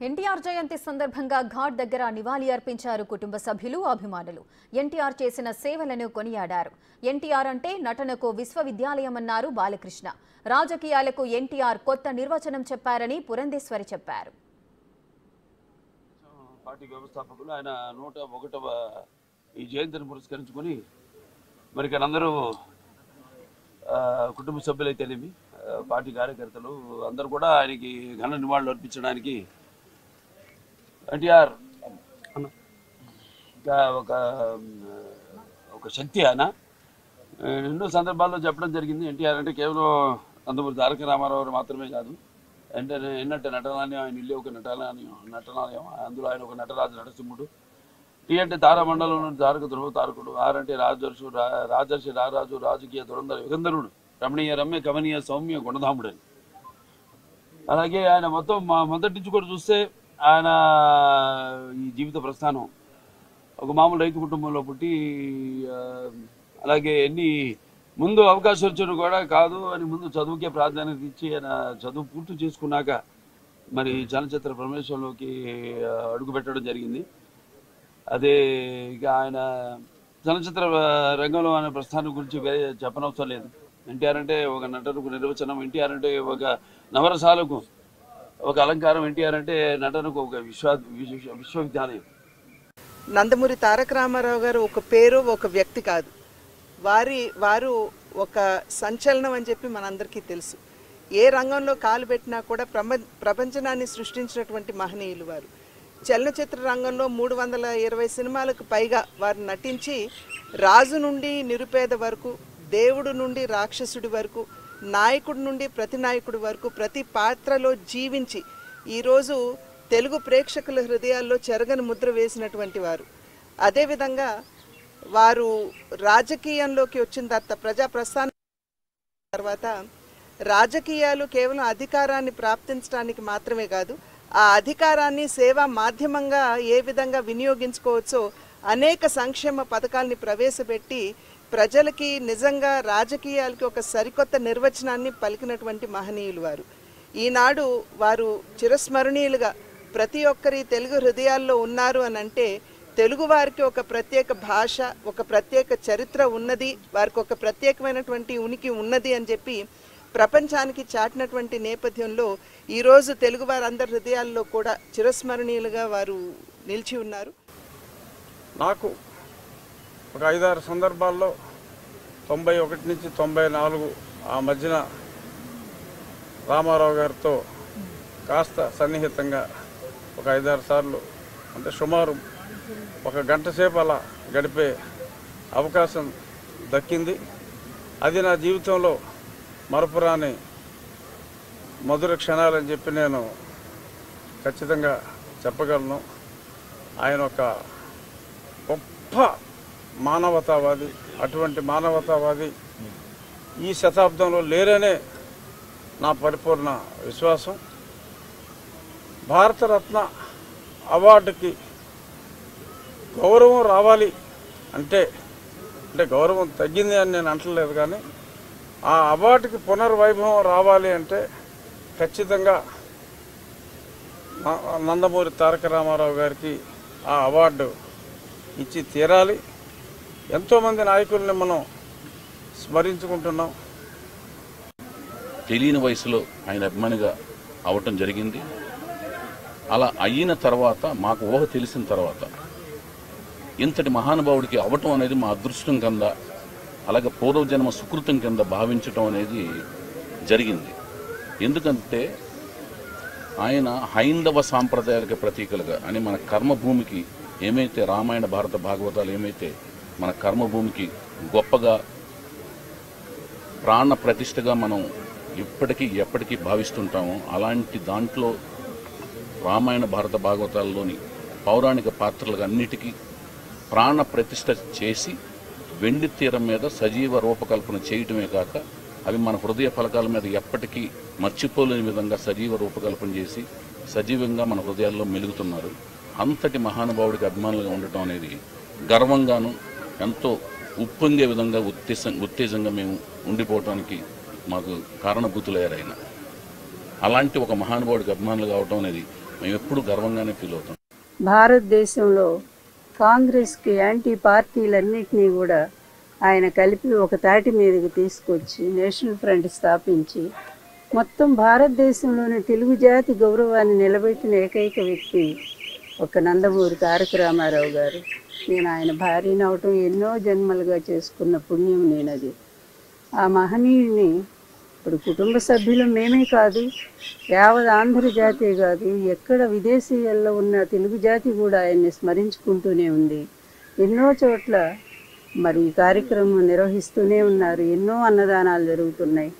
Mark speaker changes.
Speaker 1: ఎన్టీఆర్ జయంతి సందర్భంగా ఘాట్ దగ్గర నివాళి అర్పించారు కుటుంబ సభ్యులు, అభిమానులు. ఎన్టీఆర్ చేసిన సేవలను కొనియాడారు. ఎన్టీఆర్ అంటే నటనకు విశ్వవిద్యాలయమన్నారు బాలకృష్ణ. రాజకీయాలకు ఎన్టీఆర్ కొత్త నిర్వచనం చెప్పారని పురంధేశ్వరి చెప్పారు.
Speaker 2: పార్టీ వ్యవస్థాపకులు ఆయన 101వ ఈ జయంతిని పురస్కరించుకొని మరి అందరూ కుటుంబ సభ్యులైతేనేమి పార్టీ కార్యకర్తలు అందరూ కూడా ఆయనకి ఘన నివాళులు అర్పించడానికి ఎన్టీఆర్ ఒక శక్తి ఆయన ఎన్నో సందర్భాల్లో చెప్పడం జరిగింది. ఎన్టీఆర్ అంటే కేవలం నందమూరి తారక రామారావు మాత్రమే కాదు, ఎన్నట్టు నటనాలయం, ఆయన ఇల్లు ఒక నటనాలయం, అందులో ఆయన ఒక నటరాజు నరసింహుడు. టీ అంటే తారామండలం నుండి తారక ధ్రువ తారకుడు, ఆర్ అంటే రాజర్షి రారాజు, రాజకీయ దురంధర యుగంధరుడు, రమణీయ రమ్య కమనీయ సౌమ్య గుణధాముడు అని. అలాగే ఆయన మొదటి నుంచి కూడా చూస్తే ఆయన ఈ జీవిత ప్రస్థానం ఒక మామూలు రైతు కుటుంబంలో పుట్టి, అలాగే ముందు అవకాశం వచ్చారు కూడా కాదు అని ముందు చదువుకే ప్రాధాన్యత ఇచ్చి ఆయన చదువు పూర్తి చేసుకున్నాక మరి చలనచిత్ర ప్రవేశంలోకి అడుగు పెట్టడం జరిగింది. అదే ఇక ఆయన చలనచిత్ర రంగంలో ఆయన ప్రస్థానం గురించి చెప్పనవసరం లేదు. ఎన్టీఆర్ అంటే ఒక నటనకు నిర్వచనం, ఎన్టీఆర్ అంటే ఒక నవరసాలకు ఒక అలంకారం, ఎన్టీఆర్ అంటే నటనకు ఒక విశ్వవిద్యాలయం.
Speaker 3: నందమూరి తారక రామారావు గారు ఒక పేరు, ఒక వ్యక్తి కాదు, వారు ఒక సంచలనం అని చెప్పి మనందరికీ తెలుసు. ఏ రంగంలో కాలు పెట్టినా కూడా ప్రపంచనాన్ని సృష్టించినటువంటి మహనీయులు వారు. చలనచిత్ర రంగంలో 320 సినిమాలకు పైగా వారు నటించి రాజు నుండి నిరుపేద వరకు, దేవుడు నుండి రాక్షసుడి వరకు, నాయకుడి నుండి ప్రతి నాయకుడి వరకు ప్రతి పాత్రలో జీవించి ఈరోజు తెలుగు ప్రేక్షకుల హృదయాల్లో చెరగని ముద్ర వేసినటువంటి వారు. అదేవిధంగా వారు రాజకీయంలోకి వచ్చిన తర్వాత, ప్రజా ప్రస్థానం తర్వాత, రాజకీయాలు కేవలం అధికారాన్ని ప్రాప్తించడానికి మాత్రమే కాదు, ఆ అధికారాన్ని సేవా మాధ్యమంగా ఏ విధంగా వినియోగించుకోవచ్చో అనేక సంక్షేమ పథకాల్ని ప్రవేశపెట్టి ప్రజలకి నిజంగా రాజకీయాలకి ఒక సరికొత్త నిర్వచనాన్ని పలికినటువంటి మహనీయులు వారు. ఈనాడు వారు చిరస్మరణీయులుగా ప్రతి ఒక్కరి తెలుగు హృదయాల్లో ఉన్నారు అని అంటే తెలుగు వారికి ఒక ప్రత్యేక భాష, ఒక ప్రత్యేక చరిత్ర ఉన్నది, వారికి ఒక ప్రత్యేకమైనటువంటి ఉనికి ఉన్నది అని చెప్పి ప్రపంచానికి చాటినటువంటి నేపథ్యంలో ఈరోజు తెలుగు వారందరి హృదయాల్లో కూడా చిరస్మరణీయులుగా వారు నిలిచి ఉన్నారు.
Speaker 4: నాకు ఒక 5-6 సందర్భాల్లో 91 నుంచి 94 ఆ మధ్యన రామారావు గారితో కాస్త సన్నిహితంగా ఒక 5-6 సార్లు, అంటే సుమారు 1 గంట సేపు అలా గడిపే అవకాశం దక్కింది. అది నా జీవితంలో మరపురాని మధుర క్షణాలని చెప్పి నేను ఖచ్చితంగా చెప్పగలను. ఆయన ఒక గొప్ప మానవతావాది. అటువంటి మానవతావాది ఈ శతాబ్దంలో లేరనే నా పరిపూర్ణ విశ్వాసం. భారతరత్న అవార్డుకి గౌరవం రావాలి అంటే గౌరవం తగ్గింది అని నేను అంటలేదు, కానీ ఆ అవార్డుకి పునర్వైభవం రావాలి అంటే ఖచ్చితంగా నందమూరి తారక రామారావు గారికి ఆ అవార్డు ఇచ్చి తీరాలి. ఎంతోమంది నాయకుల్ని మనం స్మరించుకుంటున్నాం.
Speaker 5: తెలియని వయసులో ఆయన అభిమానిగా అవటం జరిగింది. అలా అయిన తర్వాత, మాకు ఊహ తెలిసిన తర్వాత, ఇంతటి మహానుభావుడికి అవటం అనేది మా అదృష్టం కింద, అలాగే పూర్వజన్మ సుకృతం కింద భావించటం అనేది జరిగింది. ఎందుకంటే ఆయన హైందవ సాంప్రదాయాలకు ప్రతీకలుగా అని మన కర్మభూమికి ఏమైతే రామాయణ భారత భాగవతాలు ఏమైతే మన కర్మభూమికి గొప్పగా ప్రాణ ప్రతిష్టగా మనం ఎప్పటికీ భావిస్తుంటామో, అలాంటి దాంట్లో రామాయణ భారత భాగవతాల్లోని పౌరాణిక పాత్రలుగా అన్నిటికీ ప్రాణ ప్రతిష్ట చేసి వెండి తీరం మీద సజీవ రూపకల్పన చేయటమే కాక అవి మన హృదయ ఫలకాల మీద ఎప్పటికీ మర్చిపోలేని విధంగా సజీవ రూపకల్పన చేసి సజీవంగా మన హృదయాల్లో మెలుగుతున్నారు. అంతటి మహానుభావుడికి అభిమానులుగా ఉండటం అనేది గర్వంగాను, ఎంతో ఉప్పొంగే విధంగా ఉత్తేజంగా మేము ఉండిపోవటానికి మాకు కారణభూతులయ్యారు ఆయన. అలాంటి ఒక మహానుభావుడికి అభిమానులు కావటం అనేది మేము ఎప్పుడు గర్వంగానే ఫీల్ అవుతాం.
Speaker 6: భారతదేశంలో కాంగ్రెస్కి యాంటీ పార్టీలన్నింటినీ కూడా ఆయన కలిపి ఒక తాటి మీదకి తీసుకొచ్చి నేషనల్ ఫ్రంట్ స్థాపించి మొత్తం భారతదేశంలోని తెలుగు జాతి గౌరవాన్ని నిలబెట్టిన ఏకైక వ్యక్తి ఒక నందమూరి తారక రామారావు గారు. నేను ఆయన భార్యని అవటం ఎన్నో జన్మలుగా చేసుకున్న పుణ్యం నేనది. ఆ మహనీయుడిని ఇప్పుడు కుటుంబ సభ్యులు మేమే కాదు, యావత్ ఆంధ్ర జాతే కాదు, ఎక్కడ విదేశీయాల్లో ఉన్న తెలుగు జాతి కూడా ఆయన్ని స్మరించుకుంటూనే ఉంది. ఎన్నో చోట్ల మరి ఈ కార్యక్రమం నిర్వహిస్తూనే ఉన్నారు. ఎన్నో అన్నదానాలు జరుగుతున్నాయి.